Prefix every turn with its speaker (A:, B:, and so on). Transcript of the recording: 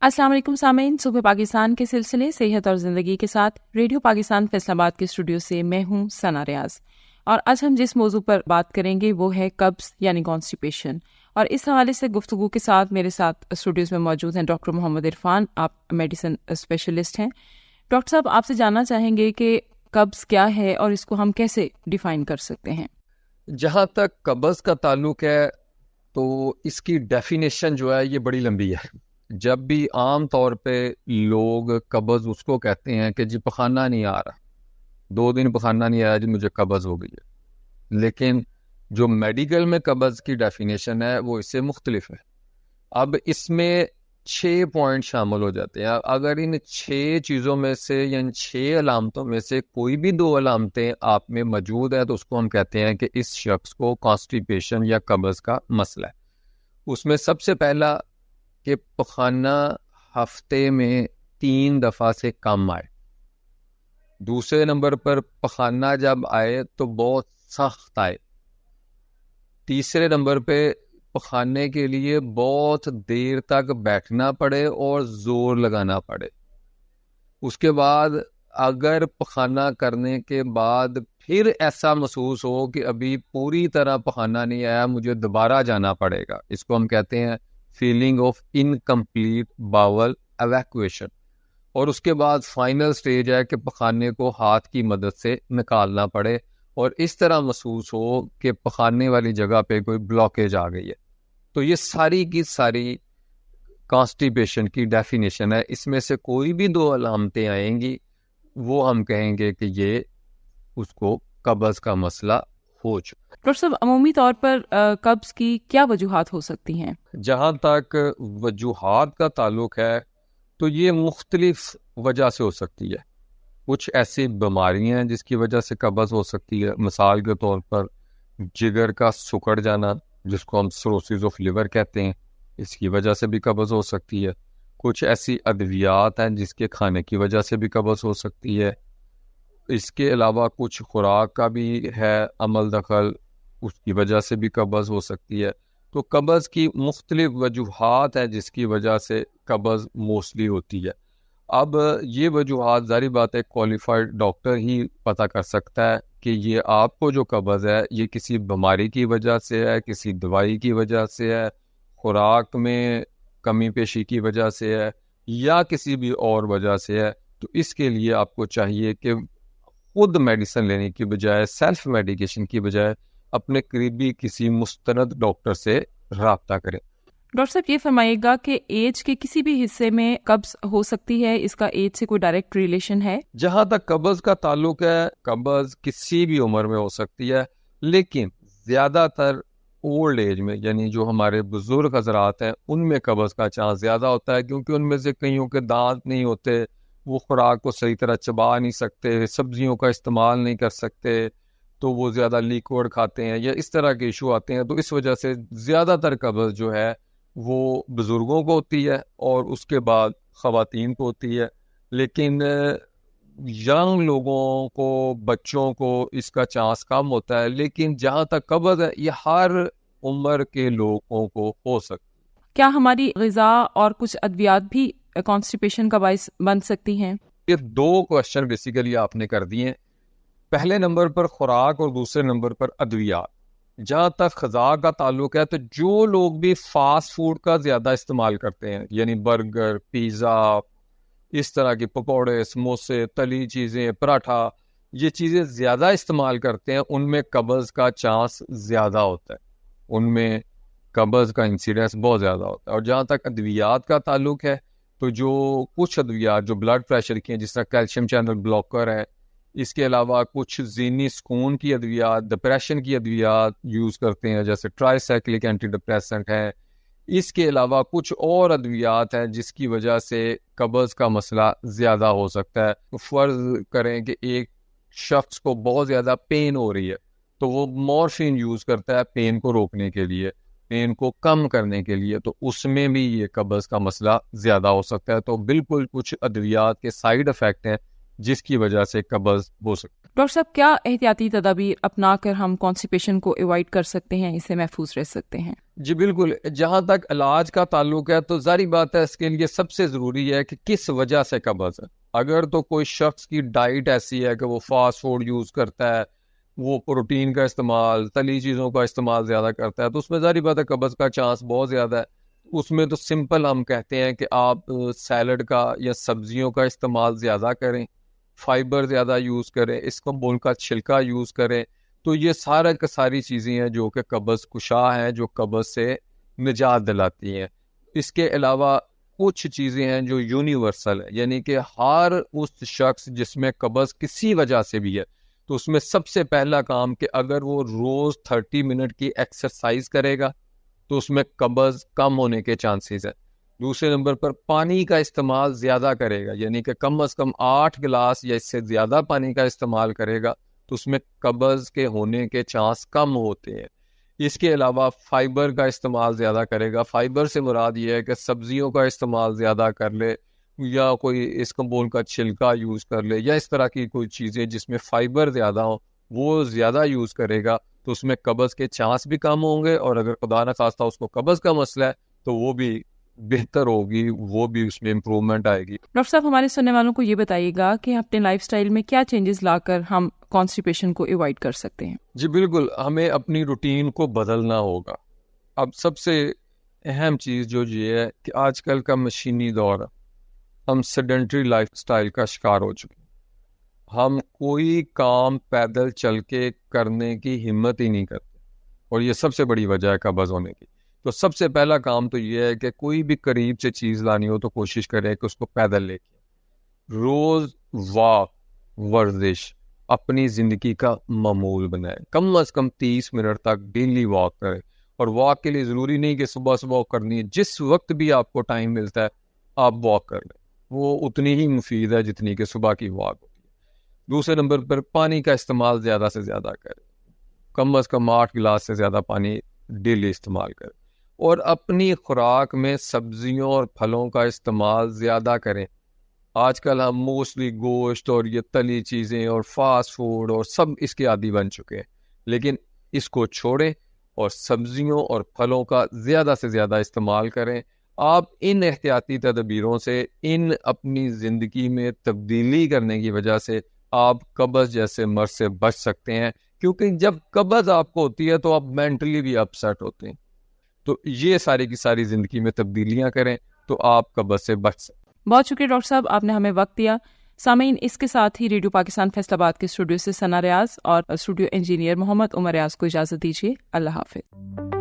A: السلام علیکم سامعین، صبح پاکستان کے سلسلے صحت اور زندگی کے ساتھ ریڈیو پاکستان فیصل آباد کے اسٹوڈیو سے میں ہوں ثنا ریاض، اور آج ہم جس موضوع پر بات کریں گے وہ ہے قبض یعنی کانسٹیپیشن، اور اس حوالے سے گفتگو کے ساتھ میرے ساتھ اسٹوڈیوز میں موجود ہیں ڈاکٹر محمد عرفان، آپ میڈیسن اسپیشلسٹ ہیں۔ ڈاکٹر صاحب، آپ سے جاننا چاہیں گے کہ قبض کیا ہے اور اس کو ہم کیسے ڈیفائن کر سکتے ہیں؟
B: جہاں تک قبض کا تعلق ہے تو اس کی ڈیفینیشن جو ہے یہ بڑی لمبی ہے۔ جب بھی عام طور پہ لوگ قبض اس کو کہتے ہیں کہ جی پخانہ نہیں آ رہا، 2 دن پخانہ نہیں آیا جی مجھے قبض ہو گئی ہے، لیکن جو میڈیکل میں قبض کی ڈیفینیشن ہے وہ اس سے مختلف ہے۔ اب اس میں 6 پوائنٹ شامل ہو جاتے ہیں۔ اگر ان 6 چیزوں میں سے یا ان 6 علامتوں میں سے کوئی بھی 2 علامتیں آپ میں موجود ہیں تو اس کو ہم کہتے ہیں کہ اس شخص کو کانسٹیپیشن یا قبض کا مسئلہ ہے۔ اس میں سب سے پہلا کہ پخانہ ہفتے میں 3 دفعہ سے کم آئے۔ دوسرے نمبر پر پخانہ جب آئے تو بہت سخت آئے۔ تیسرے نمبر پہ پخانے کے لیے بہت دیر تک بیٹھنا پڑے اور زور لگانا پڑے۔ اس کے بعد اگر پخانہ کرنے کے بعد پھر ایسا محسوس ہو کہ ابھی پوری طرح پخانہ نہیں آیا، مجھے دوبارہ جانا پڑے گا، اس کو ہم کہتے ہیں feeling of incomplete bowel evacuation. اور اس کے بعد فائنل سٹیج ہے کہ پخانے کو ہاتھ کی مدد سے نکالنا پڑے اور اس طرح محسوس ہو کہ پخانے والی جگہ پہ کوئی بلاکیج آ گئی ہے۔ تو یہ ساری کی ساری کانسٹیپیشن کی ڈیفینیشن ہے۔ اس میں سے کوئی بھی 2 علامتیں آئیں گی وہ ہم کہیں گے کہ یہ اس کو قبض کا مسئلہ ہو چکا۔
A: ڈاکٹر صاحب، عمومی طور پر قبض کی کیا وجوہات ہو سکتی ہیں؟
B: جہاں تک وجوہات کا تعلق ہے تو یہ مختلف وجہ سے ہو سکتی ہے۔ کچھ ایسی بیماریاں ہیں جس کی وجہ سے قبض ہو سکتی ہے، مثال کے طور پر جگر کا سکڑ جانا جس کو ہم سروسز آف لیور کہتے ہیں، اس کی وجہ سے بھی قبض ہو سکتی ہے۔ کچھ ایسی ادویات ہیں جس کے کھانے کی وجہ سے بھی قبض ہو سکتی ہے۔ اس کے علاوہ کچھ خوراک کا بھی ہے عمل دخل، اس کی وجہ سے بھی قبض ہو سکتی ہے۔ تو قبض کی مختلف وجوہات ہیں جس کی وجہ سے قبض موسٹلی ہوتی ہے۔ اب یہ وجوہات ظاہری بات ہے کوالیفائڈ ڈاکٹر ہی پتہ کر سکتا ہے کہ یہ آپ کو جو قبض ہے یہ کسی بیماری کی وجہ سے ہے، کسی دوائی کی وجہ سے ہے، خوراک میں کمی پیشی کی وجہ سے ہے یا کسی بھی اور وجہ سے ہے۔ تو اس کے لیے آپ کو چاہیے کہ خود میڈیسن لینے کی بجائے، سیلف میڈیکیشن کی بجائے اپنے قریبی کسی مستند ڈاکٹر سے رابطہ کریں۔
A: ڈاکٹر صاحب، یہ فرمائیے گا کہ ایج کے کسی بھی حصے میں قبض ہو سکتی ہے، اس کا ایج سے کوئی ڈائریکٹ ریلیشن ہے؟
B: جہاں تک قبض کا تعلق ہے، قبض کسی بھی عمر میں ہو سکتی ہے، لیکن زیادہ تر اولڈ ایج میں، یعنی جو ہمارے بزرگ حضرات ہیں ان میں قبض کا چانس زیادہ ہوتا ہے، کیونکہ ان میں سے کئیوں کے دانت نہیں ہوتے، وہ خوراک کو صحیح طرح چبا نہیں سکتے، سبزیوں کا استعمال نہیں کر سکتے، تو وہ زیادہ لیکوڈ کھاتے ہیں یا اس طرح کے ایشو آتے ہیں۔ تو اس وجہ سے زیادہ تر قبض جو ہے وہ بزرگوں کو ہوتی ہے اور اس کے بعد خواتین کو ہوتی ہے، لیکن ینگ لوگوں کو، بچوں کو اس کا چانس کم ہوتا ہے۔ لیکن جہاں تک قبض ہے یہ ہر عمر کے لوگوں کو ہو سکتی ہے۔
A: کیا ہماری غذا اور کچھ ادویات بھی کانسٹیپیشن کا باعث بن سکتی ہیں؟
B: یہ 2 کوشچن بیسیکلی آپ نے کر دیے۔ پہلے نمبر پر خوراک اور دوسرے نمبر پر ادویات۔ جہاں تک غذا کا تعلق ہے تو جو لوگ بھی فاسٹ فوڈ کا زیادہ استعمال کرتے ہیں، یعنی برگر، پیزا، اس طرح کے پکوڑے، سموسے، تلی چیزیں، پراٹھا، یہ چیزیں زیادہ استعمال کرتے ہیں، ان میں قبض کا چانس زیادہ ہوتا ہے، ان میں قبض کا انسیڈنس بہت زیادہ ہوتا ہے۔ اور جہاں تک ادویات کا تعلق ہے تو جو کچھ ادویات جو بلڈ پریشر کی ہیں، جس طرح کیلشیم چینل بلاکر ہے، اس کے علاوہ کچھ ذہنی سکون کی ادویات، ڈپریشن کی ادویات یوز کرتے ہیں، جیسے ٹرائی سائکلک اینٹی ڈپریسنٹ ہیں۔ اس کے علاوہ کچھ اور ادویات ہیں جس کی وجہ سے قبض کا مسئلہ زیادہ ہو سکتا ہے۔ فرض کریں کہ ایک شخص کو بہت زیادہ پین ہو رہی ہے تو وہ مورفین یوز کرتا ہے پین کو روکنے کے لیے، پین کو کم کرنے کے لیے، تو اس میں بھی یہ قبض کا مسئلہ زیادہ ہو سکتا ہے۔ تو بالکل کچھ ادویات کے سائیڈ افیکٹ ہیں جس کی وجہ سے قبض ہو سکتی ہے۔
A: ڈاکٹر صاحب، کیا احتیاطی تدابیر اپنا کر ہم کانسٹیپیشن کو ایوائڈ کر سکتے ہیں، اس سے محفوظ رہ سکتے ہیں؟
B: جی بالکل، جہاں تک علاج کا تعلق ہے تو ظاہری بات ہے اس کے لیے سب سے ضروری ہے کہ کس وجہ سے قبض ہے۔ اگر تو کوئی شخص کی ڈائٹ ایسی ہے کہ وہ فاسٹ فوڈ یوز کرتا ہے، وہ پروٹین کا استعمال، تلی چیزوں کا استعمال زیادہ کرتا ہے، تو اس میں ظاہری بات ہے قبض کا چانس بہت زیادہ ہے۔ اس میں تو سمپل ہم کہتے ہیں کہ آپ سیلڈ کا یا سبزیوں کا استعمال زیادہ کریں، فائبر زیادہ یوز کریں، اسکمبول کا چھلکا یوز کریں، تو یہ ساری چیزیں ہیں جو کہ قبض کشا ہیں، جو قبض سے نجات دلاتی ہیں۔ اس کے علاوہ کچھ چیزیں ہیں جو یونیورسل ہے، یعنی کہ ہر اس شخص جس میں قبض کسی وجہ سے بھی ہے، تو اس میں سب سے پہلا کام کہ اگر وہ روز 30 منٹ کی ایکسرسائز کرے گا تو اس میں قبض کم ہونے کے چانسز ہیں۔ دوسرے نمبر پر پانی کا استعمال زیادہ کرے گا، یعنی کہ کم از کم 8 گلاس یا اس سے زیادہ پانی کا استعمال کرے گا تو اس میں قبض کے ہونے کے چانس کم ہوتے ہیں۔ اس کے علاوہ فائبر کا استعمال زیادہ کرے گا۔ فائبر سے مراد یہ ہے کہ سبزیوں کا استعمال زیادہ کر لے، یا کوئی اسکمبول کا چھلکا یوز کر لے، یا اس طرح کی کوئی چیزیں جس میں فائبر زیادہ ہوں وہ زیادہ یوز کرے گا تو اس میں قبض کے چانس بھی کم ہوں گے، اور اگر خدا نخواستہ اس کو قبض کا مسئلہ ہے تو وہ بھی بہتر ہوگی، وہ بھی اس میں امپروومنٹ آئے گی۔
A: ڈاکٹر صاحب، ہمارے سننے والوں کو یہ بتائیے گا کہ اپنے لائف سٹائل میں کیا چینجز لا کر ہم کانسٹیپیشن کو ایوائڈ کر سکتے ہیں؟
B: جی بالکل، ہمیں اپنی روٹین کو بدلنا ہوگا۔ اب سب سے اہم چیز جو یہ ہے کہ آج کل کا مشینی دور ہے، ہم سیڈنٹری لائف سٹائل کا شکار ہو چکے ہیں۔ ہم کوئی کام پیدل چل کے کرنے کی ہمت ہی نہیں کرتے، اور یہ سب سے بڑی وجہ ہے قبض ہونے کی۔ تو سب سے پہلا کام تو یہ ہے کہ کوئی بھی قریب سے چیز لانی ہو تو کوشش کریں کہ اس کو پیدل لے کے روز واک، ورزش اپنی زندگی کا معمول بنائیں۔ کم از کم 30 منٹ تک ڈیلی واک کریں، اور واک کے لیے ضروری نہیں کہ صبح صبح کرنی ہے، جس وقت بھی آپ کو ٹائم ملتا ہے آپ واک کر لیں، وہ اتنی ہی مفید ہے جتنی کہ صبح کی واک ہوتی ہے۔ دوسرے نمبر پر پانی کا استعمال زیادہ سے زیادہ کریں، کم از کم 8 گلاس سے زیادہ پانی ڈیلی استعمال کریں، اور اپنی خوراک میں سبزیوں اور پھلوں کا استعمال زیادہ کریں۔ آج کل ہم موسٹلی گوشت اور یہ تلی چیزیں اور فاسٹ فوڈ اور سب اس کے عادی بن چکے ہیں، لیکن اس کو چھوڑیں اور سبزیوں اور پھلوں کا زیادہ سے زیادہ استعمال کریں۔ آپ ان احتیاطی تدابیروں سے، ان اپنی زندگی میں تبدیلی کرنے کی وجہ سے آپ قبض جیسے مرض سے بچ سکتے ہیں، کیونکہ جب قبض آپ کو ہوتی ہے تو آپ مینٹلی بھی اپسیٹ ہوتے ہیں۔ تو یہ ساری کی ساری زندگی میں تبدیلیاں کریں تو آپ قبض سے بچ سکتے ہیں۔
A: بہت شکریہ ڈاکٹر صاحب، آپ نے ہمیں وقت دیا۔ سامعین، اس کے ساتھ ہی ریڈیو پاکستان فیصل آباد کے اسٹوڈیو سے ثنا ریاض اور اسٹوڈیو انجینئر محمد عمر ریاض کو اجازت دیجیے۔ اللہ حافظ۔